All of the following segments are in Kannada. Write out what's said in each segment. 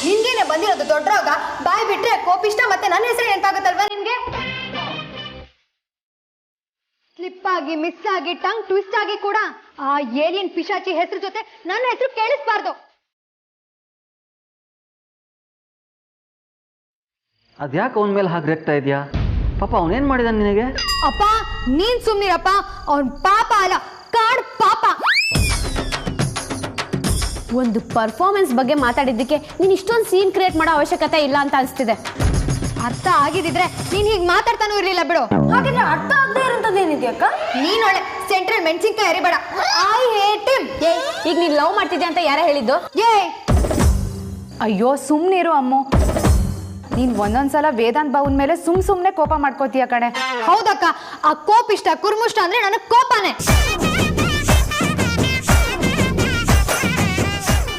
ನಿನ್ಗೇನೆ ಬಂದಿರೋದು ದೊಡ್ಡ ರೋಗ. ಬಾಯ್ ಬಿಟ್ರೆ ಕೋಪಿಷ್ಟ ಮತ್ತೆ ನನ್ನ ಹೆಸರು ನೆನಪಾಗುತ್ತಲ್ವಾ ನಿನ್ಗೆ? ಸ್ಲಿಪ್ ಆಗಿ ಮಿಸ್ ಆಗಿ ಟಂಗ್ ಟ್ವಿಸ್ಟ್ ಆಗಿ ಕೂಡ ಆ ಏಲಿಯನ್ ಪಿಶಾಚಿ ಹೆಸರು ಜೊತೆ ನನ್ನ ಹೆಸರು ಕೇಳಿಸ್ಬಾರ್ದು. ಅದ್ಯಾಕೆ ಅವನ ಮೇಲೆ ಹಾಗೆ ರೆಕ್ತಾ ಇದೆಯಾ? ಪಾಪ ಅವನೇನ್ ಮಾಡಿದ ನಿನಗೆ? ಅಪ್ಪ ನೀನ್ ಸುಮ್ನಿರಪ್ಪ. ಅವನ್ ಪಾಪ ಅಲ್ಲ, ಕಾಡ್ ಪಾಪ. ಒಂದು ಪರ್ಫಾರ್ಮೆನ್ಸ್ ಬಗ್ಗೆ ಮಾತಾಡಿದ್ದಕ್ಕೆ ನೀನು ಇಷ್ಟೊಂದು ಸೀನ್ ಕ್ರಿಯೇಟ್ ಮಾಡೋ ಅವಶ್ಯಕತೆ ಇಲ್ಲ ಅಂತ ಅನಿಸ್ತಿದೆ. ಅರ್ಥ ಆಗಿದ್ರೆ ನೀನ್ ಹೀಗ್ ಮಾತಾಡ್ತಾನೂ ಇರ್ಲಿಲ್ಲ ಬಿಡು. ಹಾಗಿದ್ರೆ ಅರ್ಥ ಆಗದೆ ಇರೋಂಥದ್ದೇನಿದ್ಯಕ್ಕ? ನೀನ್ ಒಳ್ಳೆ ಸೆಂಟ್ರಲ್ ಮೆಣಸಿನ್ಕಾಯಿ ಅರಿಬೇಡ. I hate him. ಈಗ ನೀನ್ ಲವ್ ಮಾಡ್ತಿದ್ಯಾ ಅಂತ ಯಾರ ಹೇಳಿದ್ದು? ಅಯ್ಯೋ ಸುಮ್ನಿರು ಅಮ್ಮು. ನೀನ್ ಒಂದೊಂದ್ಸಲ ವೇದಾಂತ್ ಬಾವನ್ ಮೇಲೆ ಸುಮ್ನೆ ಕೋಪ ಮಾಡ್ಕೋತೀಯ ಕಣೆ. ಹೌದಕ್ಕ, ಆ ಕೋಪಿಷ್ಟ ಕುರ್ಮುಷ್ಟ ಅಂದ್ರೆ ನನಗ್ ಕೋಪನೇ.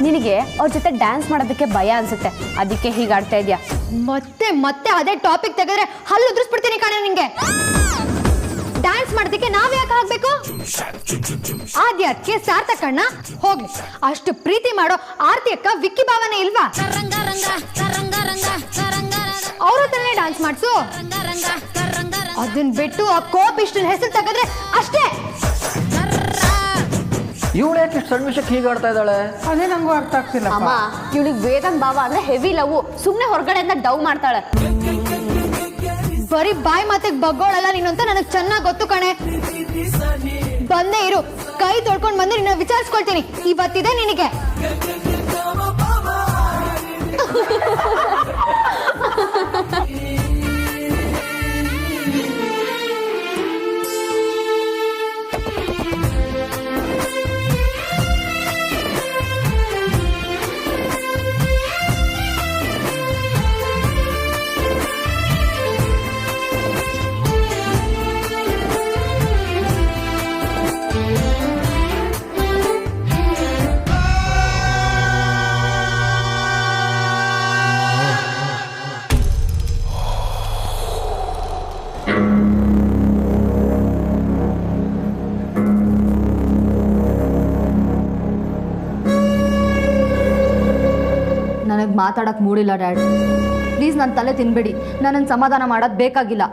ನಿನಗೆ ಅವ್ರ ಜೊತೆ ಡ್ಯಾನ್ಸ್ ಮಾಡೋದಕ್ಕೆ ಭಯ ಅನ್ಸುತ್ತೆ, ಅದಕ್ಕೆ ಹೀಗೆ ಆಡ್ತಾ ಇದೆಯಾ. ಮತ್ತೆ ಮತ್ತೆ ಅದೇ ಟಾಪಿಕ್ ತೆಗೆದ್ರೆ ಹಲ್ಲು ಉದ್ರಿಸ್ಬಿಡ್ತೀನಿ ಕಣೆ ನಿಂಗೆ. ಡ್ಯಾನ್ಸ್ ಮಾಡೋದಕ್ಕೆ ನಾವ್ ಯಾಕೆ ಆಗ್ಬೇಕು? ಆದ್ಯಾಕೆ ಸಾರ್ಥಕಣ್ಣ ಹೋಗ್ಲಿ. ಅಷ್ಟು ಪ್ರೀತಿ ಮಾಡೋ ಆರ್ತಿ ಅಕ್ಕ ವಿಕ್ಕಿ ಭಾವನೆ ಇಲ್ವಾ? ಅವ್ರ ಹತ್ರನೇ ಡ್ಯಾನ್ಸ್ ಮಾಡ್ಸು. ಅದನ್ ಬಿಟ್ಟು ಆ ಕೋಪಿಷ್ಟನ ಹೆಸರು ತೆಗೆದ್ರೆ ಅಷ್ಟೇ. ಇವಳು ಯಾಕೆ ಸಣ್ಣ ವಿಷಯಕ್ಕೆ ಹೀಗೆ ಆಡ್ತಾ ಇದ್ದಾಳೆ? ಅದೇ ನಂಗೂ ಅರ್ಥ ಆಗ್ತಿಲ್ಲ. ಅಮ್ಮ, ಇವಳಿಗೆ ವೇದಾಂತ್ ಭಾವ ಅಂದ್ರೆ ಹೆವಿ ಲವ್. ಸುಮ್ನೆ ಹೊರಗಡೆಯಿಂದ ಡವ್ ಮಾಡ್ತಾಳೆ. ಬರೀ ಬಾಯಿ ಮಾತಿಗೆ ಬಗ್ಗೋಳಲ್ಲ ನೀನು ಅಂತ ನನಗ್ ಚೆನ್ನಾಗ್ ಗೊತ್ತು ಕಣೆ. ಬಂದೇ ಇರು, ಕೈ ತೊಳ್ಕೊಂಡ್ ಬಂದು ನಿನ್ನ ವಿಚಾರಿಸ್ಕೊಳ್ತೀನಿ. ಇವತ್ತಿದೆ ನಿನಗೆ. ನನಗೆ ಮಾತಾಡಕ್ಕೆ ಮೂಡಿಲ್ಲ ಡ್ಯಾಡ್. ಪ್ಲೀಸ್ ನನ್ನ ತಲೆ ತಿನ್ಬೇಡಿ. ನನ್ನನ್ನು ಸಮಾಧಾನ ಮಾಡೋದು ಬೇಕಾಗಿಲ್ಲ.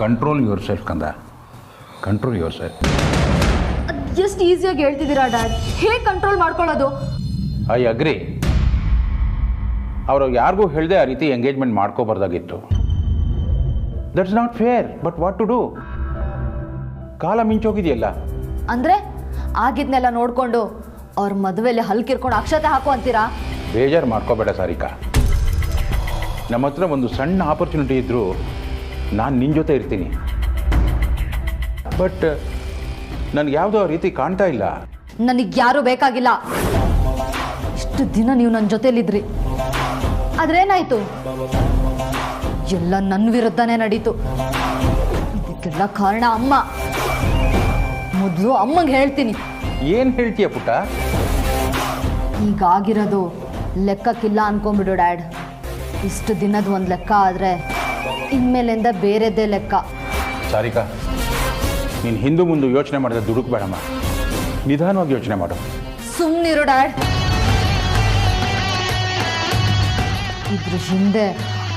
ಕಂಟ್ರೋಲ್ ಯುವರ್ ಸೆಲ್ಫ್ ಕಂದ, ಕಂಟ್ರೋಲ್ ಯುವರ್ ಸೆಲ್ಫ್. ಅದು ಎಷ್ಟು ಈಸಿಯಾಗಿ ಹೇಳ್ತಿದ್ದೀರಾ ಡ್ಯಾಡ್. ಹೇಗೆ ಕಂಟ್ರೋಲ್ ಮಾಡ್ಕೊಳ್ಳೋದು? I agree. ಅವರು ಯಾರಿಗೂ ಹೇಳದೆ ಆ ರೀತಿ ಎಂಗೇಜ್ಮೆಂಟ್ ಮಾಡ್ಕೋಬಾರ್ದಾಗಿತ್ತು. That's not fair. But what to do? ಕಾಲ ಮಿಂಚೋಗಿದೆಯಲ್ಲ. ಅಂದರೆ ಆಗಿದ್ನೆಲ್ಲ ನೋಡಿಕೊಂಡು ಅವ್ರ ಮದುವೆಯಲ್ಲಿ ಹಲ್ಕಿರ್ಕೊಂಡು ಅಕ್ಷತೆ ಹಾಕು ಅಂತೀರಾ? ಬೇಜಾರು ಮಾಡ್ಕೋಬೇಡ ಸಾರಿಕಾ. ನಮ್ಮ ಹತ್ರ ಒಂದು ಸಣ್ಣ ಆಪರ್ಚುನಿಟಿ ಇದ್ದರೂ ನಾನು ನಿನ್ನ ಜೊತೆ ಇರ್ತೀನಿ. ಬಟ್ ನನಗೆ ಯಾವುದೋ ಆ ರೀತಿ ಕಾಣ್ತಾ ಇಲ್ಲ. ನನಗೆ ಯಾರೂ ಬೇಕಾಗಿಲ್ಲ. ಇಷ್ಟು ದಿನ ನೀವು ನನ್ನ ಜೊತೆಲಿದ್ರಿ, ಆದ್ರೇನಾಯ್ತು? ಎಲ್ಲ ನನ್ನ ವಿರುದ್ಧನೇ ನಡೀತು. ಇದಕ್ಕೆಲ್ಲ ಕಾರಣ ಅಮ್ಮ. ಮೊದಲು ಅಮ್ಮಂಗೆ ಹೇಳ್ತೀನಿ. ಏನು ಹೇಳ್ತೀಯ ಪುಟ್ಟ? ಈಗಾಗಿರೋದು ಲೆಕ್ಕಕ್ಕಿಲ್ಲ ಅನ್ಕೊಂಬಿಡು ಡ್ಯಾಡ್. ಇಷ್ಟು ದಿನದ ಒಂದು ಲೆಕ್ಕ ಆದರೆ ಇನ್ಮೇಲಿಂದ ಬೇರೆದೇ ಲೆಕ್ಕ. ಸಾರಿಕಾ, ನೀನು ಹಿಂದೂ ಮುಂದೆ ಯೋಚನೆ ಮಾಡಿದ್ರೆ ದುಡುಕ್ಬೇಡಮ್ಮ. ನಿಧಾನವಾಗಿ ಯೋಚನೆ ಮಾಡು. ಸುಮ್ಮನಿರು ಡ್ಯಾಡ್. ಇದ್ರ ಹಿಂದೆ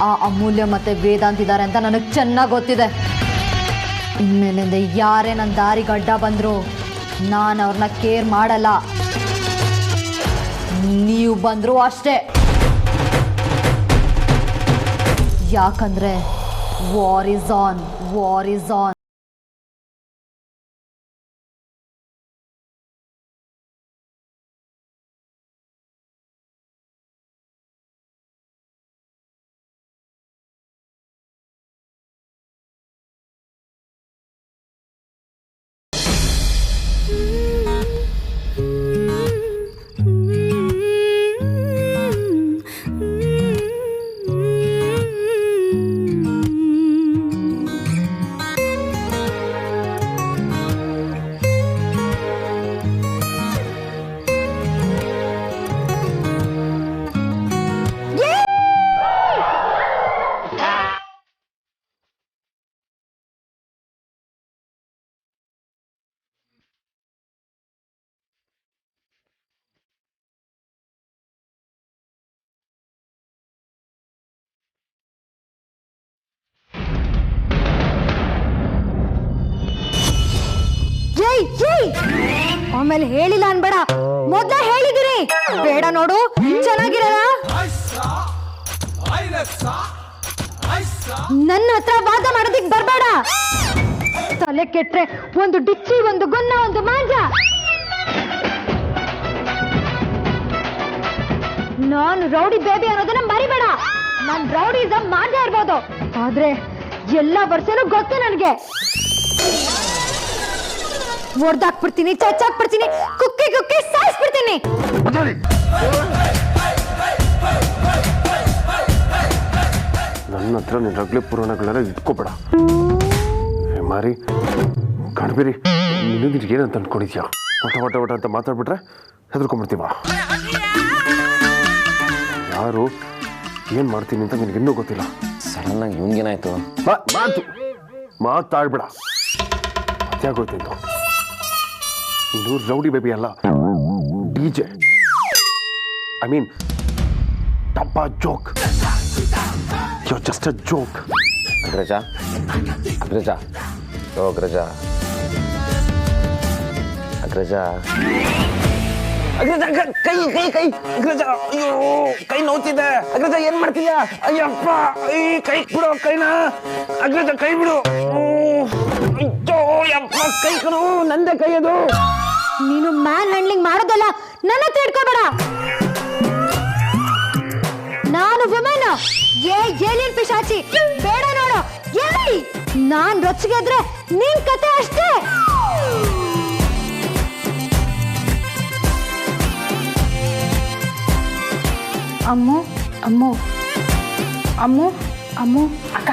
ಆ ಅಮೂಲ್ಯ ಮತ್ತೆ ವೇದಾಂತ್ ಇದ್ದಾರೆ ಅಂತ ನನಗೆ ಚೆನ್ನಾಗಿ ಗೊತ್ತಿದೆ. ಇನ್ಮೇಲಿಂದ ಯಾರೇ ನನ್ನ ದಾರಿಗೆ ಅಡ್ಡ ಬಂದರೂ ನಾನು ಅವ್ರನ್ನ ಕೇರ್ ಮಾಡಲ್ಲ. ನೀವು ಬಂದರೂ ಅಷ್ಟೇ. ಯಾಕಂದ್ರೆ war is on, war is on. ಆಮೇಲೆ ಹೇಳಿಲ್ಲ ಅನ್ಬೇಡ, ಮೊದ್ಲೇ ಹೇಳಿದಿರಿ. ಬೇಡ ನೋಡು, ಚೆನ್ನಾಗಿರಲ್ಲ. ನನ್ನ ಹತ್ರ ವಾದ ಮಾಡೋದಿಕ್ ಬರ್ಬೇಡ. ತಲೆ ಕೆಟ್ರೆ ಒಂದು ಡಿಚ್ಚಿ, ಒಂದು ಗೊನ್ನ, ಒಂದು ಮಾಂಜ. ನಾನು ರೌಡಿ ಬೇಬಿ ಅನ್ನೋದನ್ನ ಮರಿಬೇಡ. ನಾನ್ ರೌಡಿಸಮ್ ಮಾಡದೇ ಇರ್ಬೋದು, ಆದ್ರೆ ಎಲ್ಲ ವರ್ಷನೂ ಗೊತ್ತು ನನಗೆ. ಹೊಡ್ದಾಕ್ಬಿಡ್ತೀನಿ, ಚಚ್ಚಾಕ್ಬಿಡ್ತೀನಿ, ಕುಕ್ಕಿ ಕುಕ್ಕಿ ಸಾಯಿಸ್ಬಿಡ್ತೀನಿ. ನನ್ನ ಹತ್ರ ನೀನು ರಗ್ಲಿ ಪುರಾಣಗಳೆಲ್ಲ ಇಟ್ಕೋಬೇಡ. ಮಾರಿ ಕಣ್ಬಿರಿ, ನಿನಗೆ ಏನಂತ ಅನ್ಕೊಂಡಿದ್ಯಾ? ಒಟ ಅಂತ ಮಾತಾಡ್ಬಿಟ್ರೆ ಹೆದರ್ಕೊಂಡ್ಬಿಡ್ತೀವ. ಯಾರು ಏನು ಮಾಡ್ತೀನಿ ಅಂತ ನಿನಗೆ ಇನ್ನೂ ಗೊತ್ತಿಲ್ಲ. ಸಡನ್ ಆಗಿ ಇವ್ನಿಗೇನಾಯ್ತು? ಮಾತಾಡ್ಬೇಡ. ಅತ್ಯಾಗೋಯ್ತಿದ್ದು. ನೀನು ರೌಡಿ ಬೇಬಿ ಅಲ್ಲ, DJ. ಐ ಮೀನ್ ಡಬ್ಬಾ joke. You're just a joke. Agraja, Agraja, ಓ ಅಗ್ರಜ, ಅಗ್ರಜ, ಅಗ್ರಜ, ಕೈ ಕೈ ಕೈ ಅಗ್ರಜ, ಅಯ್ಯೋ ಕೈ ನೋವ್ತಿದೆ. ಅಗ್ರಜ ಏನ್ ಮಾಡ್ತೀಯಾ? ಅಯ್ಯಪ್ಪ, ಕೈ ಬಿಡು ಕೈನ. ಅಗ್ರಜ ಕೈ ಬಿಡು. ಅಯ್ಯೋ ಯಪ್ಪ, ಕೈ ಕಣು, ನಂದೇ ಕೈ ಅದು. ನೀನು ಮ್ಯಾನ್ ಹ್ಯಾಂಡ್ಲಿಂಗ್ ಮಾಡೋದಲ್ಲ, ನನ್ನ ಹತ್ರ ಇಟ್ಕೋಬೇಡ. ನಾನು ವುಮೆನ್, ಏಲಿಯನ್ ಪಿಶಾಚಿ. ಬೇಡ ನೋಡು, ನಾನ್ ರೊಚ್ಚಿಗೆದ್ರೆ ನಿನ್ ಕತೆ ಅಷ್ಟೇ. ಅಮ್ಮು ಅಮ್ಮು ಅಮ್ಮು ಅಮ್ಮು ಅಕ್ಕ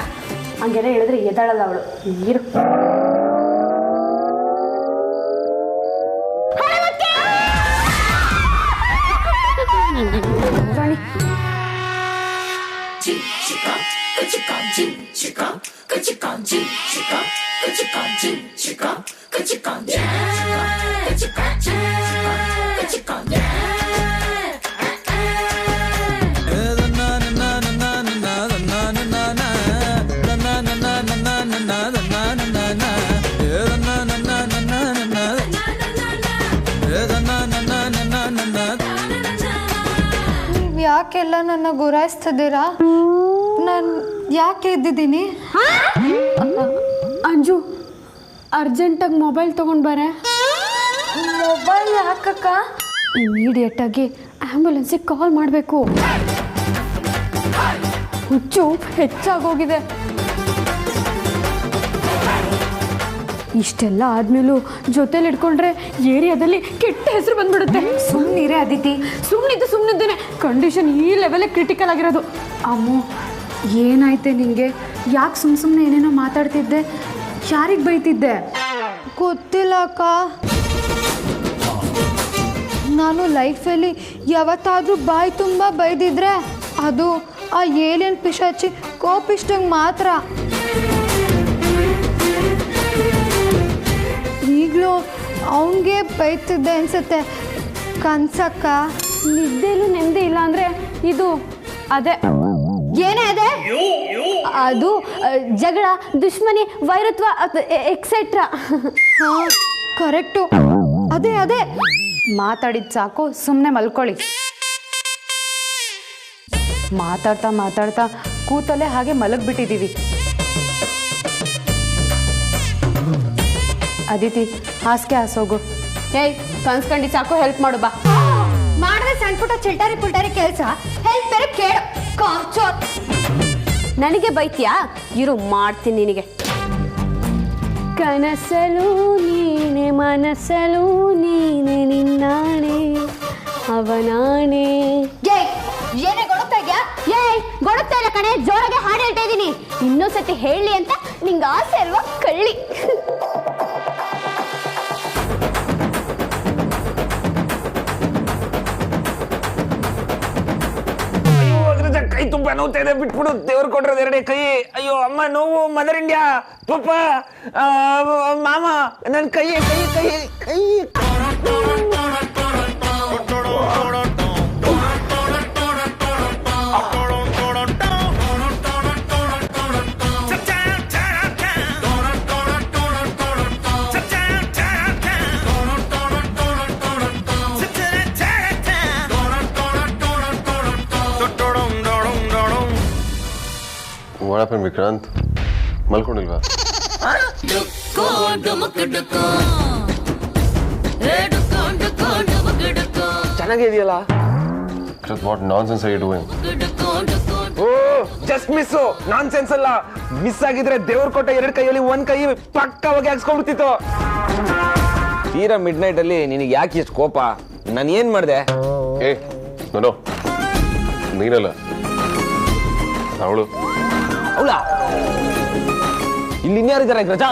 ಹಂಗೆಲ್ಲ ಹೇಳಿದ್ರೆ ಎದ್ದಾಳಲ್ಲ ಅವಳು. ನೀರು ಯಾಕೆಲ್ಲ ನನ್ನ ಗುರಾಯಿಸ್ತಿದ್ದೀರಾ? ನಾನು ಯಾಕೆ ಇದ್ದಿದ್ದೀನಿ? ಅಂಜು, ಅರ್ಜೆಂಟಾಗಿ ಮೊಬೈಲ್ ತಗೊಂಡು ಬಾರೆ. ಮೊಬೈಲ್ ಯಾಕಕ್ಕ? ಇಮಿಡಿಯೇಟಾಗಿ ಆ್ಯಂಬುಲೆನ್ಸಿಗೆ ಕಾಲ್ ಮಾಡಬೇಕು. ಹುಚ್ಚು ಹೆಚ್ಚಾಗೋಗಿದೆ. ಇಷ್ಟೆಲ್ಲ ಆದ್ಮೇಲೂ ಜೊತೆಲಿ ಇಟ್ಕೊಂಡ್ರೆ ಏರಿಯಾದಲ್ಲಿ ಕೆಟ್ಟ ಹೆಸರು ಬಂದ್ಬಿಡುತ್ತೆ. ಸುಮ್ಮನಿರೇ ಅದಿತಿ. ಸುಮ್ಮನಿದ್ದೇನೆ. ಕಂಡೀಷನ್ ಈ ಲೆವೆಲ್ ಕ್ರಿಟಿಕಲ್ ಆಗಿರೋದು. ಅಮ್ಮು ಏನಾಯ್ತೆ ನಿಂಗೆ? ಯಾಕೆ ಸುಮ್ಮನೆ ಏನೇನೋ ಮಾತಾಡ್ತಿದ್ದೆ? ಯಾರಿಗೆ ಬೈತಿದ್ದೆ? ಗೊತ್ತಿಲ್ಲ ಅಕ್ಕ. ನಾನು ಲೈಫಲ್ಲಿ ಯಾವತ್ತಾದ್ರೂ ಬಾಯಿ ತುಂಬ ಬೈದಿದ್ರೆ ಅದು ಆ ಏಲಿಯನ್ ಪಿಶಾಚಿ ಕೋಪಿಷ್ಟಂಗೆ ಮಾತ್ರ. ಈಗಲೂ ಅವನಿಗೆ ಬೈತಿದ್ದೆ ಅನ್ಸುತ್ತೆ. ಕನ್ಸಕ್ಕ ನಿದ್ದೆಲೂ ನೆಮ್ಮದಿ ಇಲ್ಲ ಅಂದರೆ ಇದು ಅದೇ. ಏನೇ ಅದೇ? ಅದು ಜಗಳ, ದುಶ್ಮನಿ, ವೈರತ್ವ, ಎಕ್ಸೆಟ್ರಾ. ಹಾಂ, ಕರೆಕ್ಟು. ಅದೇ ಅದೇ. ಮಾತಾಡಿದ್ ಸಾಕು, ಸುಮ್ಮನೆ ಮಲ್ಕೊಳ್ಳಿ. ಮಾತಾಡ್ತಾ ಮಾತಾಡ್ತಾ ಕೂತಲ್ಲೇ ಹಾಗೆ ಮಲಗ್ಬಿಟ್ಟಿದ್ದೀವಿ. ಅದಿತಿ, ಹಾಸಿಗೆ ಹಾಸೋಗು. ಏಯ್, ಕನ್ಸ್ಕಂಡು ಸಾಕು, ಹೆಲ್ಪ್ ಮಾಡು ಬಾ. ಮಾಡಿದ್ರೆ ಸಣ್ಣ ಪುಟ್ಟ ಚಿಲ್ಟಾರಿ ಪುಲ್ಟಾರಿ ಕೆಲಸ, ಹೆಲ್ಪ್ ಬೇರೆ ಕೇಳು. ಕಾಂಚೋರ್ ನನಗೆ ಬೈತೀಯಾ? ಇರು, ಮಾಡ್ತೀನಿ ನಿನಗೆ. ಕನಸಲು ನೀನೆ, ಮನಸ್ಸಲು ನೀನೆ, ನಿನ್ನಾಣೆ ಅವನಾಣೆ. ಏನೇ ಗೊಡುತ್ತಾ ಇದೆಯಾ? ಏಯ್, ಗೊಡುತ್ತಾ ಇಲ್ಲ ಕಣೆ, ಜೋರಾಗೆ ಹಾಡು ಹೇಳ್ತಾ ಇದ್ದೀನಿ. ಇನ್ನೊಂದ್ಸತಿ ಹೇಳಿ ಅಂತ ನಿಂಗೆ ಆಸೆ ಅಲ್ವಾ ಕಳ್ಳಿ? ಕೈ ತುಂಬಾ ನೋವ್ತಾ ಇದೆ, ಬಿಟ್ಬಿಡು. ದೇವ್ರು ಕೊಟ್ಟಿರೋದು ಎರಡೇ ಕೈ. ಅಯ್ಯೋ ಅಮ್ಮ ನೋವು. ಮದರ್ ಇಂಡಿಯಾ, ಪಪ್ಪ, ಮಾಮ, ನನ್ನ ಕೈ ಕೈ ಕೈ ಕೈ. ವಾಡಪ್ಪನ್ ವಿಕ್ರಾಂತ್ ಮಲ್ಕೊಂಡಿಲ್ವಾ? ಚೆನ್ನಾಗಿದೆಯಲ್ಲ. What nonsense are you doing? Oh just miss. Nonsense ಅಲ್ಲ. ಮಿಸ್ ಆಗಿದ್ರೆ ದೇವ್ರ ಕೊಟ್ಟ 2 ಕೈಯಲ್ಲಿ 1 ಕೈ ಪಕ್ಕವಾಗಿ ಹಾಕ್ಸ್ಕೊಂಡ್ಬಿಡ್ತಿತ್ತು. ತೀರಾ ಮಿಡ್ ನೈಟ್ ಅಲ್ಲಿ ನಿನಗೆ ಯಾಕೆ ಇಷ್ಟು ಕೋಪ? ನಾನು ಏನ್ ಮಾಡಿದೆ? ಏ ನೋಡೋ, ನೀನಲ್ಲ ಅವಳು. ಅವಳ ಇಲ್ಲಿ ಇನ್ಯಾರಿದ್ದಾರೆ ರಜಾ?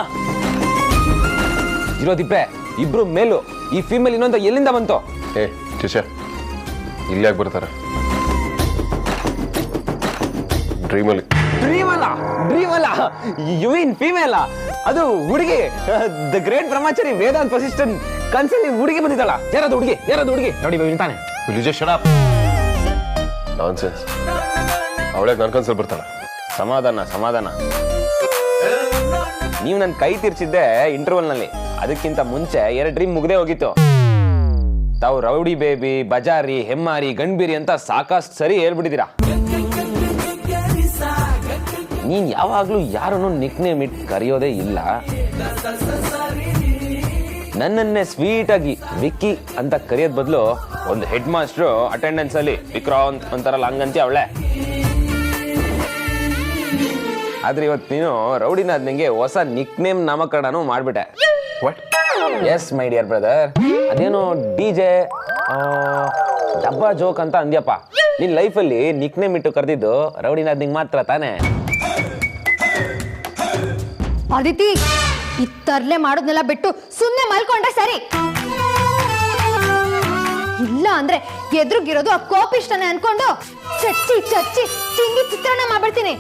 ಇರೋದಿಬ್ಬೆ, ಇಬ್ರು ಮೇಲು. ಈ ಫೀಮೇಲ್ ಇನ್ನೊಂದು ಎಲ್ಲಿಂದ ಬಂತು? ಏ ಚಿಶ, ಇಲ್ಲಿ ಯಾಕೆ ಬರ್ತಾರೆ? ಡ್ರೀಮಲ್ಲಿ. ಡ್ರೀಮ್ ಅಲ್ಲ, ಯು ಮೀನ್ ಫೀಮೇಲ್? ಅದು ಹುಡುಗಿ. ದ ಗ್ರೇಟ್ ಬ್ರಹ್ಮಚಾರಿ ವೇದಾಂತ್ ವಸಿಷ್ಠನ್ ಕನ್ಸಲ್ಲಿ ಹುಡುಗಿ ಬಂದಿದ್ದಲ್ಲ. ಯಾರದು ಹುಡುಗಿ ನೋಡಿ ನಿಲ್ತಾನೆ. ನಾನ್ಸೆನ್ಸ್. ಅವಳ್ಯಾಕೆ ನನ್ನ ಕನ್ಸಲ್ಲಿ ಬರ್ತಾಳೆ? ಸಮಾಧಾನ. ನೀವು ನನ್ನ ಕೈ ತೀರ್ಸಿದ್ದೆ ಇಂಟರ್ವಲ್ ನಲ್ಲಿ. ಅದಕ್ಕಿಂತ ಮುಂಚೆ 2 ಡ್ರೀಮ್ ಮುಗ್ದೇ ಹೋಗಿತ್ತು. ತಾವು ರೌಡಿ ಬೇಬಿ, ಬಜಾರಿ, ಹೆಮ್ಮಾರಿ, ಗಣ್ಬೀರಿ ಅಂತ ಸಾಕಷ್ಟು ಸರಿ ಹೇಳ್ಬಿಟ್ಟಿದ್ದೀರಾ. ನೀನ್ ಯಾವಾಗ್ಲೂ ಯಾರನ್ನು ನಿಕ್ ನೇಮ್ ಇಟ್ಟು ಕರೆಯೋದೇ ಇಲ್ಲ. ನನ್ನನ್ನೇ ಸ್ವೀಟ್ ಆಗಿ ವಿಕ್ಕಿ ಅಂತ ಕರೆಯೋದ್ ಬದಲು ಒಂದು ಹೆಡ್ ಮಾಸ್ಟ್ರು ಅಟೆಂಡೆನ್ಸ್ ಅಲ್ಲಿ ವಿಕ್ರಾಂತ್ ಅಂತಾರಲ್ಲ ಹಂಗಂತಿ ಅವಳೆ. ಆದ್ರೆ ಇವತ್ತು ನೀನು ರೌಡಿನಾದ್ ನಿಂಗೆ ಹೊಸ ನಿಕ್ ನೇಮ್ ನಾಮಕರಣನೂ ಮಾಡ್ಬಿಟ್ಟೆ. What? Yes my dear brother. ಅದೇನೋ DJ ಡಬ್ಬಾ ಜೋಕ್ ಅಂತ ಅಂದ್ಯಪ್ಪ. ನಿನ್ ಲೈಫಲ್ಲಿ ನಿಕ್ ನೇಮ್ ಇಟ್ಟು ಕರೆದಿದ್ದು ರೌಡಿನಾದ್ ನಿಂಗೆ ಮಾತ್ರ ತಾನೇ? ಅದಿತಿ, ಈ ತರ್ಲೆ ಮಾಡೋದ್ನೆಲ್ಲ ಬಿಟ್ಟು ಸುಮ್ಮನೆ ಮಲ್ಕೊಂಡ್ರೆ ಸರಿ. ಇಲ್ಲ ಅಂದ್ರೆ ಎದುರುಗಿರೋದು ಆ ಕೋಪಿಷ್ಟನೇ ಅನ್ಕೊಂಡು ಚಚ್ಚಿ ಚಿಂಗಿ ಚಿತ್ರಾನ್ನ ಮಾಡ್ಬಿಡ್ತೀನಿ.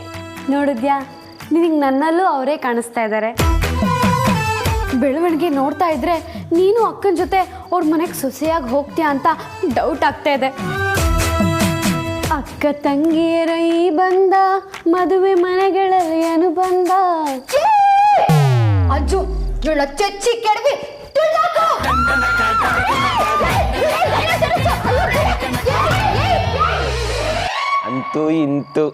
ನೋಡಿದ್ಯಾ, ನಿನಗೆ ನನ್ನಲ್ಲೂ ಅವರೇ ಕಾಣಿಸ್ತಾ ಇದ್ದಾರೆ. ಬೆಳವಣಿಗೆ ನೋಡ್ತಾ ಇದ್ರೆ ನೀನು ಅಕ್ಕನ ಜೊತೆ ಅವ್ರ ಮನೆಗೆ ಸೊಸೆಯಾಗಿ ಹೋಗ್ತೀಯಾ ಅಂತ ಡೌಟ್ ಆಗ್ತಾ ಇದೆ. ಅಕ್ಕ ತಂಗಿಯರ ಈ ಬಂದ ಮದುವೆ ಮನೆಗಳಲ್ಲಿ ಅನುಬಂಧ. ಅಜ್ಜು ಇವಳ ಚಚ್ಚಿ ಕೆಡವಿ ತುಳ್ದಾಕು. ಅಂತೂ ಇಂತು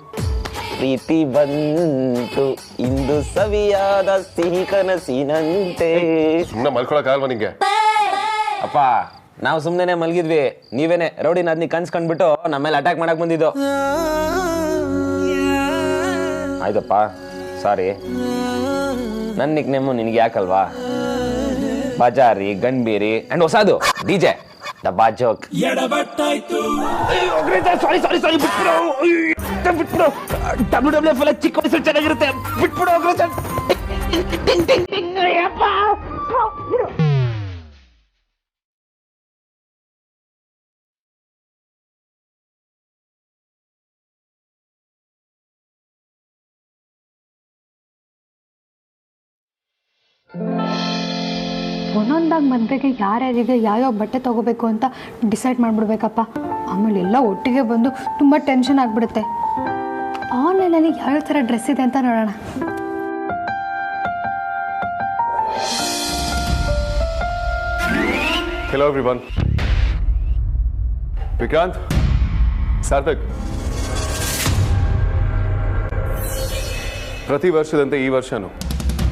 ಪ್ರೀತಿ ಬಂತು ಇಂದು ಸವಿಯಾದ ಸಿಹಿ ಕನಸಿನಂತೆ. ಸುಮ್ಮನೆ ಮಲ್ಕೊಳಕ್ಕಾಗಲ್ವಾ ನಿಂಗೆ? ಅಪ್ಪ, ನಾವು ಸುಮ್ಮನೆ ಮಲಗಿದ್ವಿ. ನೀವೇನೆ ರೌಡಿನಾದ್ನಿ ಕನ್ಸ್ಕೊಂಡ್ಬಿಟ್ಟು ನಮ್ಮೇಲೆ ಅಟ್ಯಾಕ್ ಮಾಡಕ್ ಬಂದಿದ್ದು. ಆಯ್ತಪ್ಪ, ಸಾರಿ. ನನ್ನ ನಿಕ್ ನೇಮು ನಿನ್ಗೆ ಯಾಕಲ್ವಾ? ಬಜಾರಿ, ಗಣ್ಬೀರಿ ಅಂಡ್ ಹೊಸದು DJ ಡಬ್ಬಾ ಜೋಕ್. ಬಿಟ್ಬಿಡು. WWF ಎಲ್ಲ ಚಿಕ್ಕ ವಯಸ್ಸು ಚೆನ್ನಾಗಿರುತ್ತೆ. ಬಿಟ್ಬಿಡು. ಒಂದೊಂದಾಗಿ ಮದುವೆಗೆ ಯಾರ್ಯಾರಿಗೆ ಯಾವ್ಯಾವ ಬಟ್ಟೆ ತಗೋಬೇಕು ಅಂತ ಡಿಸೈಡ್ ಮಾಡಿಬಿಡ್ಬೇಕಪ್ಪ. ಆಮೇಲೆ ಎಲ್ಲ ಒಟ್ಟಿಗೆ ಬಂದು ತುಂಬ ಟೆನ್ಷನ್ ಆಗಿಬಿಡುತ್ತೆ. ಆನ್ಲೈನಲ್ಲಿ ಯಾವ್ಯಾವ ಥರ ಡ್ರೆಸ್ ಇದೆ ಅಂತ ನೋಡೋಣ. Hello everyone. ವಿಕ್ರಾಂತ್, ಸಾರ್ಥಕ್, ಪ್ರತಿ ವರ್ಷದಂತೆ ಈ ವರ್ಷನೂ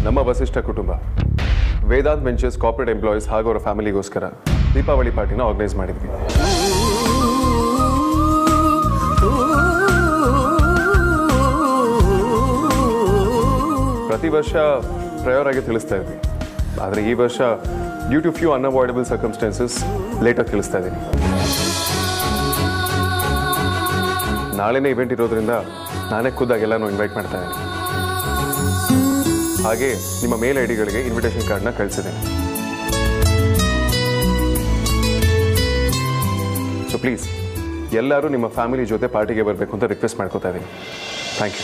ನಮ್ಮ ವಸಿಷ್ಠ ಕುಟುಂಬ ವೇದಾಂತ್ ವೆಂಚರ್ಸ್ ಕಾರ್ಪೊರೇಟ್ ಎಂಪ್ಲಾಯೀಸ್ ಹಾಗೂ ಅವರ ಫ್ಯಾಮಿಲಿಗೋಸ್ಕರ ದೀಪಾವಳಿ ಪಾರ್ಟಿನ ಆರ್ಗನೈಸ್ ಮಾಡಿದ್ವಿ. ಪ್ರತಿ ವರ್ಷ ಪ್ರಯೋರ್ ಆಗಿ ತಿಳಿಸ್ತಾ ಇದ್ವಿ, ಆದರೆ ಈ ವರ್ಷ due to few unavoidable circumstances ಲೇಟಾಗಿ ತಿಳಿಸ್ತಾ ಇದ್ದೀನಿ. ನಾಳೆನೇ ಇವೆಂಟ್ ಇರೋದ್ರಿಂದ ನಾನೇ ಖುದ್ದಾಗಿ ಎಲ್ಲನೂ ಇನ್ವೈಟ್ ಮಾಡ್ತಾ ಇದ್ದೀನಿ. ಹಾಗೆ ನಿಮ್ಮ ಮೇಲ್ ಐಡಿಗಳಿಗೆ ಇನ್ವಿಟೇಷನ್ ಕಾರ್ಡ್ನ ಕಳಿಸಿದ್ದೀನಿ. ಸೊ ಪ್ಲೀಸ್ ಎಲ್ಲರೂ ನಿಮ್ಮ ಫ್ಯಾಮಿಲಿ ಜೊತೆ ಪಾರ್ಟಿಗೆ ಬರಬೇಕು ಅಂತ ರಿಕ್ವೆಸ್ಟ್ ಮಾಡ್ಕೋತಾ ಇದ್ದೀನಿ. Thank you.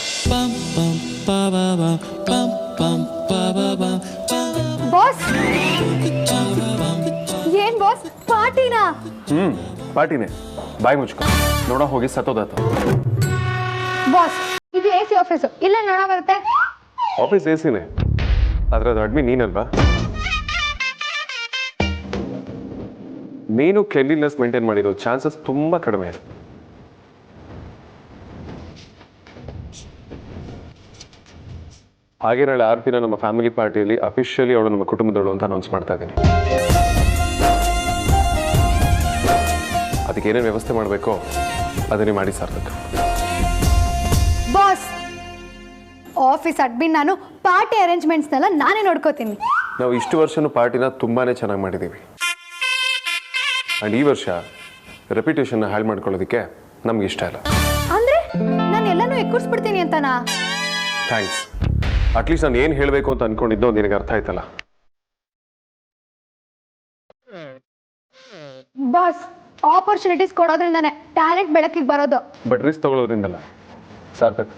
ಬಾಸ್, ಏನ್ ಬಾಸ್ ಪಾರ್ಟಿನಾ? ಪಾರ್ಟಿನೇ. ಬಾಯ್ ಮುಚ್ಕೊ. ನೋಡೋ ಹೋಗಿ ಸತ್ತೋದಾತ. ಬಾಸ್, ಇದು AC ಆಫೀಸು, ಇಲ್ಲ ನೋಡ ಬರುತ್ತೆ. ಆಫೀಸ್ AC-ನೇ, ಆದರೆ ಅದು ಅಡ್ಮಿನ್ ನೀನಲ್ವಾ? ನೀನು ಕ್ಲೆನ್ಲಿನೆಸ್ ಮೇಂಟೈನ್ ಮಾಡಿರೋ ಚಾನ್ಸಸ್ ತುಂಬ ಕಡಿಮೆ ಇದೆ. ಹಾಗೆ ನಾಳೆ ಆರ್ತಿನ ನಮ್ಮ ಫ್ಯಾಮಿಲಿ ಪಾರ್ಟಿಯಲ್ಲಿ ಅಫಿಷಿಯಲಿ ಅವಳು ನಮ್ಮ ಕುಟುಂಬದವಳು ಅಂತ ಅನೌನ್ಸ್ ಮಾಡ್ತಾ ಇದ್ದೀನಿ. ಅದಕ್ಕೆ ಏನೇನು ವ್ಯವಸ್ಥೆ ಮಾಡಬೇಕೋ ಅದನ್ನೇ ಮಾಡಿ ಸಾರ್ಥಕ್. ಬಾಸ್, ಆಫೀಸ್ ಅಡ್ಮಿನ್ ನಾನು, ಪಾರ್ಟಿ ಅರೇಂಜ್ಮೆಂಟ್ಸ್ನೆಲ್ಲ ನಾನೇ ನೋಡ್ಕೋತೀನಿ. ನಾವು ಇಷ್ಟು ವರ್ಷನೂ ಪಾರ್ಟಿನ ತುಂಬಾನೇ ಚೆನ್ನಾಗಿ ಮಾಡಿದ್ದೀವಿ. ಆ್ಯಂಡ್ ಈ ವರ್ಷ ರೆಪ್ಯುಟೇಷನ್ನ ಹಾಳು ಮಾಡ್ಕೊಳ್ಳೋದಕ್ಕೆ ನಮ್ಗೆ ಇಷ್ಟ ಇಲ್ಲ. ಅಂದ್ರೆ ನಾನು ಎಲ್ಲನೂ ಎಕ್ಕೂರಿಸ್ಬಿಡ್ತೀನಿ ಅಂತನಾ? ಥ್ಯಾಂಕ್ಸ್. ಅಟ್ಲೀಸ್ಟ್ ನಾನು ಏನು ಹೇಳಬೇಕು ಅಂತ ಅನ್ಕೊಂಡಿದ್ದೋ ನಿನಗೆ ಅರ್ಥ ಆಯ್ತಲ್ಲ. ಬಾಸ್, ಆಪರ್ಚುನಿಟೀಸ್ ಕೊಡೋದ್ರಿಂದಾನೆ ಟ್ಯಾಲೆಂಟ್ ಬೆಳಕಿಗೆ ಬರೋದು. But risk ತಗೊಳ್ಳೋದ್ರಿಂದಲ್ಲ. ಸಾರ್ಥಕ್,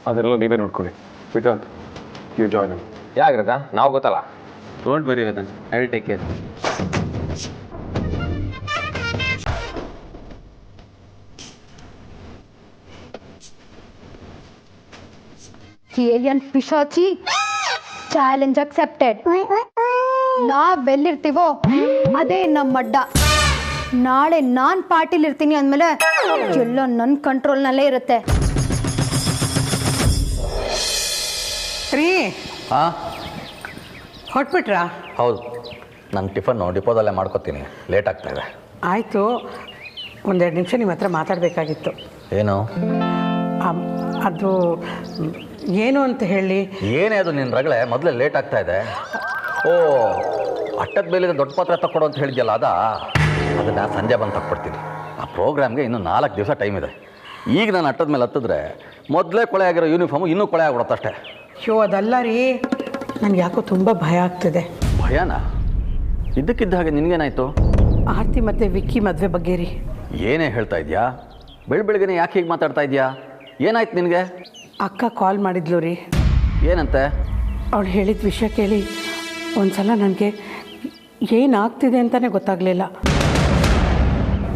ಅದನ್ನೆಲ್ಲ ನೀವೇ ನೋಡ್ಕೊಳ್ಳಿ. ವಿಧಾಂತ್, ಯು ಜಾಯ್ನ್. ಯಾಗ್ರದ ನಾವು ಗೊತ್ತಲ್ಲ. Don't worry Vedant, I will take care. Alien ಪಿಶಾಚಿ, ಚಾಲೆಂಜ್ ಅಕ್ಸೆಪ್ಟೆಡ್. ನಾವೆಲ್ಲಿರ್ತೀವೋ ಅದೇ ನಮ್ಮ ಅಡ್ಡ. ನಾಳೆ ನಾನ್ ಪಾರ್ಟಿಲಿ ಇರ್ತೀನಿ ಅಂದಮೇಲೆ ಎಲ್ಲ ನನ್ನ ಕಂಟ್ರೋಲ್ನಲ್ಲೇ ಇರುತ್ತೆ. ರೀ, ಹಾಂ ಹೊಟ್ಬಿಟ್ರಾ? ಹೌದು, ನಾನು ಟಿಫನ್ನು ಡಿಪೋದಲ್ಲೇ ಮಾಡ್ಕೊತೀನಿ, ಲೇಟ್ ಆಗ್ತಾಯಿದೆ. ಆಯಿತು, ಒಂದೆರಡು ನಿಮಿಷ ನಿಮ್ಮ ಹತ್ರ ಮಾತಾಡಬೇಕಾಗಿತ್ತು. ಏನು? ಅದು ಏನು ಅಂತ ಹೇಳಿ. ಏನೇ ಅದು ನಿನ್ನ ರಗಳೆ, ಮೊದಲೇ ಲೇಟ್ ಆಗ್ತಾಯಿದೆ. ಓ, ಅಟ್ಟದ ಮೇಲಿಂದ ದೊಡ್ಡ ಪಾತ್ರ ತಕ್ಕೊಡು ಅಂತ ಹೇಳಿದ್ಯಲ್ಲ, ಅದನ್ನು ಸಂಜೆ ಬಂದು ತಕ್ಕೊಡ್ತೀನಿ. ಆ ಪ್ರೋಗ್ರಾಮ್ಗೆ ಇನ್ನೂ 4 ದಿವಸ ಟೈಮ್ ಇದೆ. ಈಗ ನಾನು ಅಟ್ಟದ ಮೇಲೆ ಹತ್ತಿದ್ರೆ ಮೊದಲೇ ಕೊಳೆ ಆಗಿರೋ ಯೂನಿಫಾರ್ಮು ಇನ್ನೂ ಕೊಳೆ ಆಗ್ಬಿಡುತ್ತಷ್ಟೇ. ಅಯ್ಯೋ, ಅದಲ್ಲ ರೀ, ನನಗೆ ಯಾಕೋ ತುಂಬ ಭಯ ಆಗ್ತಿದೆ. ಭಯನಾ? ಇದ್ದಕ್ಕಿದ್ದ ಹಾಗೆ ನಿನಗೇನಾಯಿತು? ಆರ್ತಿ ಮತ್ತು ವಿಕ್ಕಿ ಮದುವೆ ಬಗ್ಗೆ ರೀ. ಏನೇ ಹೇಳ್ತಾ ಇದೆಯಾ? ಬೆಳಗ್ಗೆನೇ ಯಾಕೆ ಹೀಗೆ ಮಾತಾಡ್ತಾ ಇದೆಯಾ? ಏನಾಯ್ತು ನಿನಗೆ? ಅಕ್ಕ ಕಾಲ್ ಮಾಡಿದ್ಲು ರೀ. ಏನಂತೆ? ಅವಳು ಹೇಳಿದ ವಿಷಯ ಕೇಳಿ ಒಂದು ಸಲ ನನಗೆ ಏನಾಗ್ತಿದೆ ಅಂತಲೇ ಗೊತ್ತಾಗಲಿಲ್ಲ.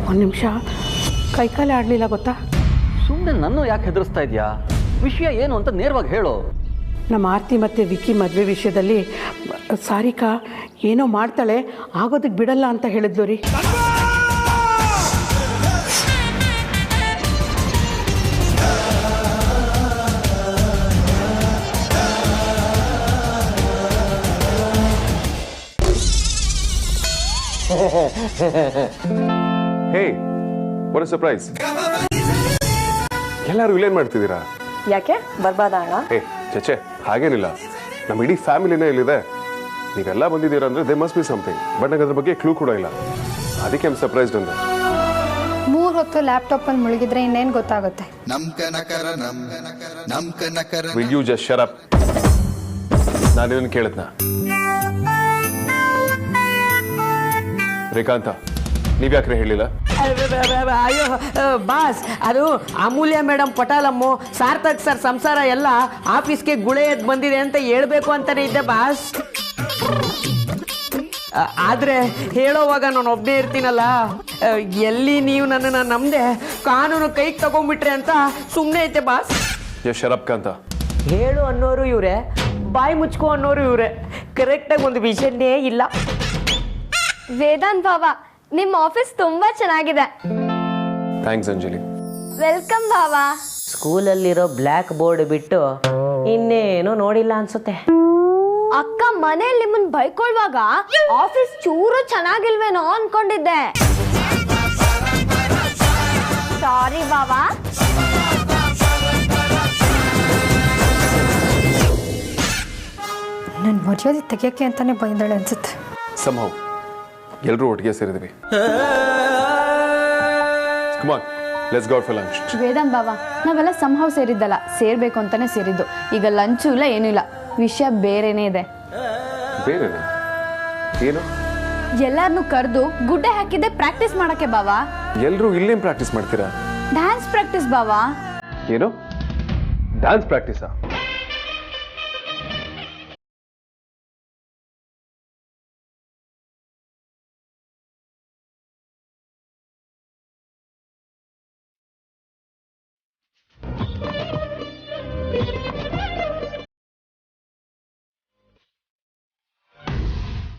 ಒಂದು ನಿಮಿಷ ಕೈಕಾಲೇ ಆಡಲಿಲ್ಲ ಗೊತ್ತಾ. ಸುಮ್ಮನೆ ನನ್ನ ಯಾಕೆ ಹೆದರಿಸ್ತಾ ಇದೆಯಾ? ವಿಷಯ ಏನು ಅಂತ ನೇರವಾಗಿ ಹೇಳು. ನಮ್ಮ ಆರ್ತಿ ಮತ್ತು ವಿಕ್ಕಿ ಮದುವೆ ವಿಷಯದಲ್ಲಿ ಸಾರಿಕಾ ಏನೋ ಮಾಡ್ತಾಳೆ, ಆಗೋದಕ್ಕೆ ಬಿಡಲ್ಲ ಅಂತ ಹೇಳಿದ್ಲು ರೀ. ಹೇ, ವಾಟ್ ಅ ಸರ್ಪ್ರೈಸ್. ಎಲ್ಲರೂ ಇಲ್ಲೇನು ಮಾಡ್ತಿದ್ದೀರಾ? ಯಾಕೆ ಬರ್ಬಾದ ಅಣ್ಣ? ಚಚೆ, ಹಾಗೇನಿಲ್ಲ. ನಮ್ಮ ಇಡೀ ಫ್ಯಾಮಿಲಿನೇ ಇಲ್ಲಿದೆ. ನೀವೆಲ್ಲ ಬಂದಿದ್ದೀರಾ ಅಂದ್ರೆ they must be something. But ನಂಗೆ ಅದ್ರ ಬಗ್ಗೆ ಕ್ಲೂ ಕೂಡ ಇಲ್ಲ. ಅದಕ್ಕೆ ಐಮ್ ಸರ್ಪ್ರೈಸ್ಡ್ ಅಂದೆ. 3 ಹೊತ್ತು ಲ್ಯಾಪ್ಟಾಪಲ್ಲಿ ಮುಳುಗಿದ್ರೆ ಇನ್ನೇನು ಗೊತ್ತಾಗುತ್ತೆ? Will you just shut up? ನಾನೇನು ಕೇಳಿದ್ನ? ರೇಖಾಂತ, ನೀವ್ಯಾಕ್ರೆ ಹೇಳಿಲ್ಲ? ಅಯ್ಯೋ ಬಾಸ್, ಅದು ಅಮೂಲ್ಯ ಮೇಡಮ್ ಪಟಾಲಮ್ಮು ಸಾರ್ಥಕ್ ಸರ್ ಸಂಸಾರ ಎಲ್ಲ ಆಫೀಸ್ಗೆ ಗುಳೆ ಎದ್ದು ಬಂದಿದೆ ಅಂತ ಹೇಳ್ಬೇಕು ಅಂತಾನೆ ಇದ್ದೆ ಬಾಸ್. ಆದರೆ ಹೇಳೋವಾಗ ನಾನು ಒಬ್ಬನೇ ಇರ್ತೀನಲ್ಲ, ಎಲ್ಲಿ ನೀವು ನನ್ನನ್ನು ನಮ್ಮದೆ ಕಾನೂನು ಕೈಗೆ ತಗೊಂಡ್ಬಿಟ್ರೆ ಅಂತ ಸುಮ್ಮನೆ ಐತೆ ಬಾಸ್. ಶರಪ್ಕ ಅಂತ ಹೇಳು ಅನ್ನೋರು ಇವರೇ, ಬಾಯಿ ಮುಚ್ಕೋ ಅನ್ನೋರು ಇವರೇ. ಕರೆಕ್ಟಾಗಿ ಒಂದು ವಿಷಯನೇ ಇಲ್ಲ. ವೇದಾಂತ್ ಬಾವ, ನಿಮ್ಮ ಆಫೀಸ್ ತುಂಬಾ ಚೆನ್ನಾಗಿದೆ. ಥ್ಯಾಂಕ್ಸ್ ಅಂಜಲಿ. ವೆಲ್ಕಮ್ ಬಾವ. ಸ್ಕೂಲಲ್ಲಿರೋ ಬ್ಲ್ಯಾಕ್ ಬೋರ್ಡ್ ಬಿಟ್ಟು ಇನ್ನೇನೋ ನೋಡಿಲ್ಲ ಅನ್ಸುತ್ತೆ. ಅಕ್ಕ ಮನೇಲಿ ನಿಮ್ಮನ್ ಬೈಕೊಳ್ವಾಗ ಆಫೀಸ್ ಚೂರು ಚೆನ್ನಾಗಿಲ್ವೇನೋ ಅನ್ಕೊಂಡಿದ್ದೆ. ಸಾರಿ ಬಾವಾ. ನನ್ನ ಮರ್ಯಾದೆ ತೆಗಿಯಕ್ಕೆ ಅಂತಾನೆ ಬಂದಳೆ ಅನ್ಸುತ್ತೆ. somehow ಎಲ್ಲರೂ ಒಟ್ಟಿಗೆ ಸೇರಿದ್ವಿ. Come on, let's go out for lunch. Vedant ಬಾಬಾ, ನಾವೆಲ್ಲ ಸಂಹಾವ್ ಸೇರಿದ್ದಲ್ಲ, ಸೇರ್ಬೇಕು ಅಂತಾನೆ ಸೇರಿದ್ದು. ಈಗ ಲಂಚು ಇಲ್ಲ, ಏನೂ ಇಲ್ಲ. ವಿಷಯ ಬೇರೆನೇ ಇದೆ. ಬೇರೆನಾ? ಏನು? ಎಲ್ಲಾರನ್ನೂ ಕರೆದು ಗುಡ್ಡೆ ಹಾಕಿದ್ದೆ ಪ್ರಾಕ್ಟೀಸ್ ಮಾಡಕ್ಕೆ ಬಾವಾ. ಎಲ್ಲರೂ ಇಲ್ಲೇನು ಪ್ರಾಕ್ಟೀಸ್ ಮಾಡ್ತೀರಾ? ಡ್ಯಾನ್ಸ್ ಪ್ರಾಕ್ಟೀಸ್ ಬಾವಾ. ಏನು? ಡ್ಯಾನ್ಸ್ ಪ್ರಾಕ್ಟೀಸಾ?